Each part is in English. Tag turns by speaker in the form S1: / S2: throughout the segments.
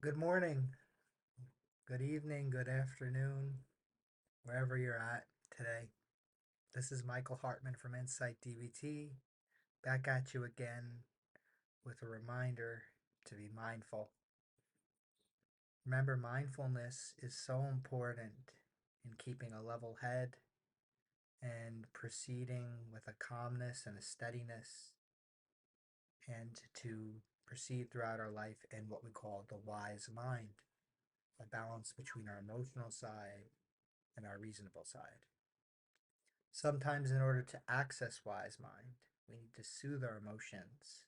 S1: Good morning, good evening, good afternoon, wherever you're at today. This is Michael Hartman from Insight DBT, back at you again with a reminder to be mindful. Remember, mindfulness is so important in keeping a level head and proceeding with a calmness and a steadiness, and to proceed throughout our life in what we call the wise mind, a balance between our emotional side and our reasonable side. Sometimes, in order to access wise mind, we need to soothe our emotions,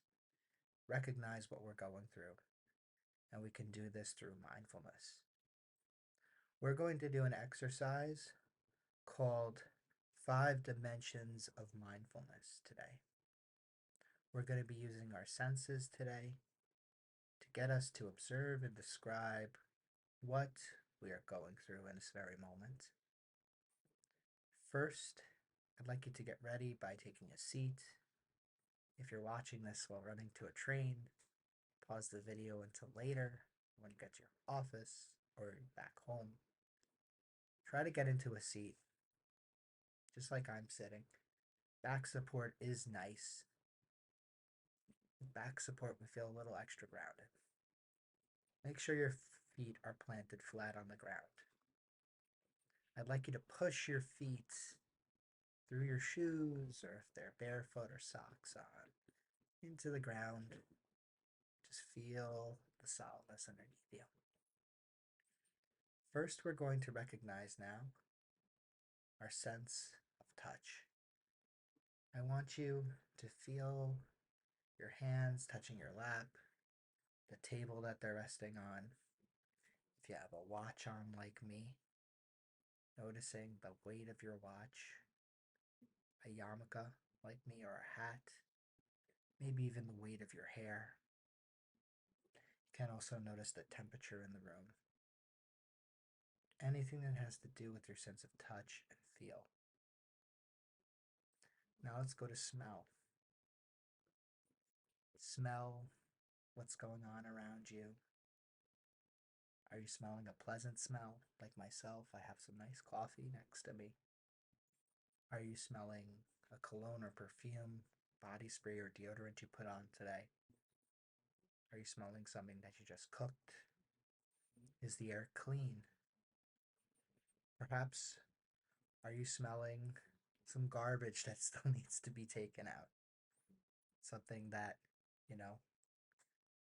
S1: recognize what we're going through, and we can do this through mindfulness. We're going to do an exercise called 5 Dimensions of Mindfulness today. We're going to be using our senses today to get us to observe and describe what we are going through in this very moment. First, I'd like you to get ready by taking a seat. If you're watching this while running to a train, pause the video until later when you get to your office or back home. Try to get into a seat, just like I'm sitting. Back support is nice. With back support, we feel a little extra grounded. Make sure your feet are planted flat on the ground. I'd like you to push your feet through your shoes, or if they're barefoot or socks on, into the ground. Just feel the solidness underneath you. First, we're going to recognize now our sense of touch. I want you to feel your hands touching your lap, the table that they're resting on. If you have a watch on like me, noticing the weight of your watch, a yarmulke like me, or a hat, maybe even the weight of your hair. You can also notice the temperature in the room. Anything that has to do with your sense of touch and feel. Now let's go to smell. Smell what's going on around you. Are you smelling a pleasant smell? Like myself, I have some nice coffee next to me. Are you smelling a cologne or perfume, body spray or deodorant you put on today? Are you smelling something that you just cooked? Is the air clean? Perhaps are you smelling some garbage that still needs to be taken out? Something that, you know,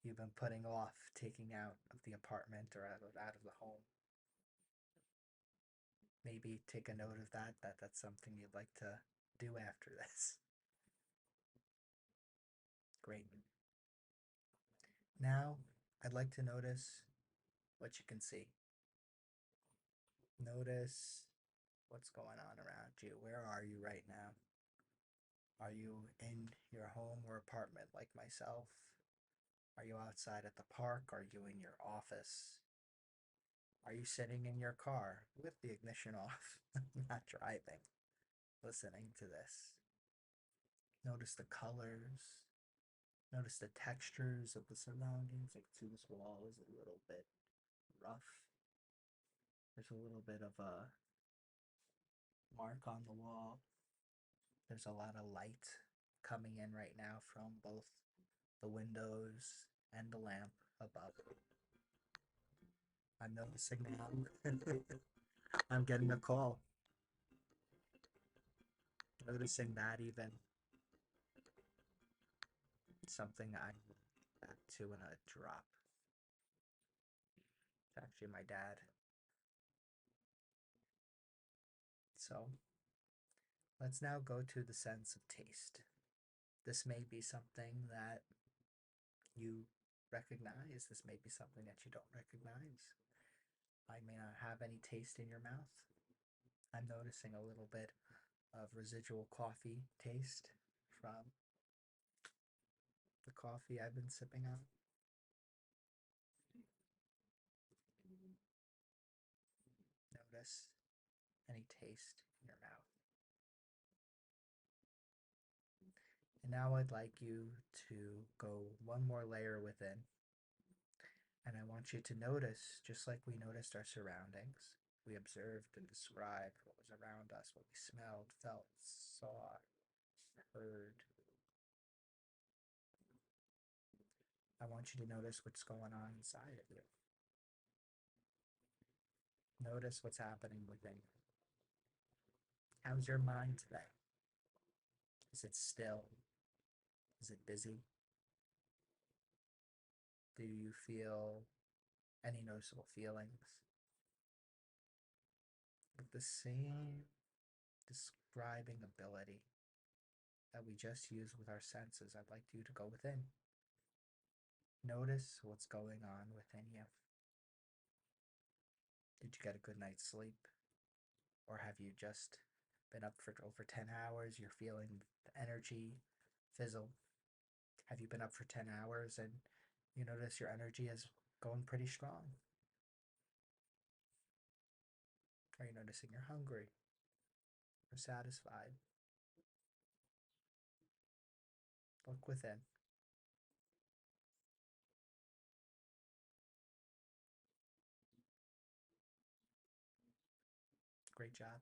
S1: you've been putting off taking out of the apartment or out of the home. Maybe take a note of that's something you'd like to do after this. Great. Now, I'd like to notice what you can see. Notice what's going on around you. Where are you right now? Are you in your home or apartment like myself? Are you outside at the park? Are you in your office? Are you sitting in your car with the ignition off, not driving, listening to this? Notice the colors. Notice the textures of the surroundings. Like, see, this wall is a little bit rough. There's a little bit of a mark on the wall. There's a lot of light coming in right now from both the windows and the lamp above. I'm noticing now. I'm getting a call. Noticing that even. Something I'm back to in a drop. It's actually my dad. So let's now go to the sense of taste. This may be something that you recognize. This may be something that you don't recognize. I may not have any taste in your mouth. I'm noticing a little bit of residual coffee taste from the coffee I've been sipping on. Notice any taste in your mouth. And now I'd like you to go one more layer within. And I want want you to notice, just like we noticed our surroundings. We observed and described what was around us, what we smelled, felt, saw, heard. I want you to notice what's going on inside of you. Notice what's happening within you. How's your mind today? Is it still? Is it busy? Do you feel any noticeable feelings? With the same describing ability that we just used with our senses, I'd like you to go within. Notice what's going on within you. Did you get a good night's sleep? Or have you just been up for over 10 hours? You're feeling the energy fizzle. Have you been up for 10 hours and you notice your energy is going pretty strong? Are you noticing you're hungry or satisfied? Look within. Great job.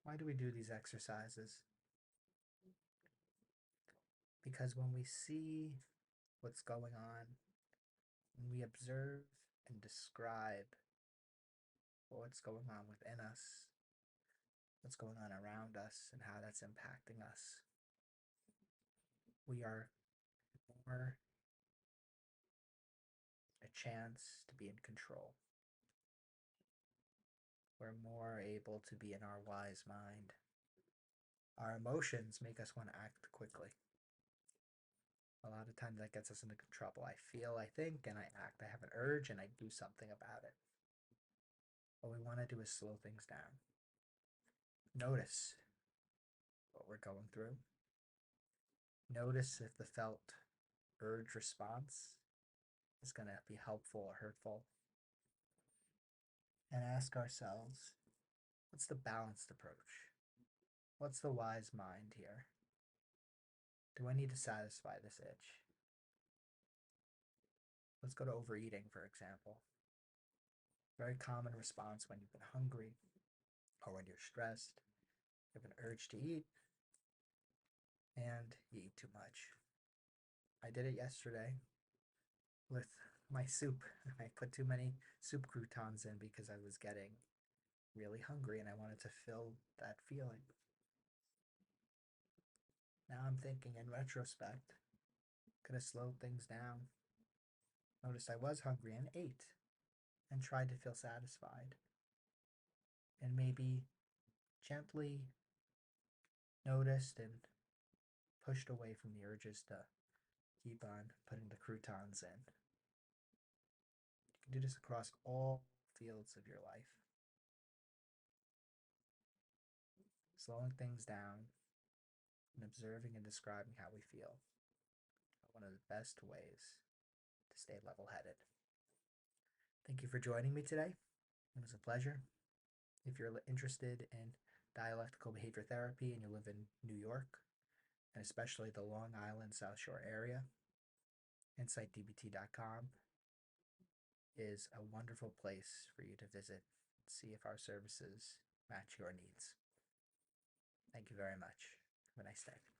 S1: Why do we do these exercises? Because when we see what's going on, when we observe and describe what's going on within us, what's going on around us, and how that's impacting us, we are more a chance to be in control. We're more able to be in our wise mind. Our emotions make us want to act quickly. A lot of times that gets us into trouble. I feel, I think, and I act. I have an urge and I do something about it. What we want to do is slow things down. Notice what we're going through. Notice if the felt urge response is going to be helpful or hurtful. And ask ourselves, what's the balanced approach? What's the wise mind here? Do I need to satisfy this itch? Let's go to overeating, for example. Very common response when you've been hungry or when you're stressed. You have an urge to eat and you eat too much. I did it yesterday with my soup. I put too many soup croutons in because I was getting really hungry and I wanted to fill that feeling. Now I'm thinking in retrospect, could have slowed things down. Noticed I was hungry and ate and tried to feel satisfied. And maybe gently noticed and pushed away from the urges to keep on putting the croutons in. You can do this across all fields of your life. Slowing things down and observing and describing how we feel are one of the best ways to stay level headed. Thank you for joining me today. It was a pleasure. If you're interested in dialectical behavior therapy and you live in New York, and especially the Long Island South Shore area, InsightDBT.com is a wonderful place for you to visit, see if our services match your needs. Thank you very much. Have a nice day.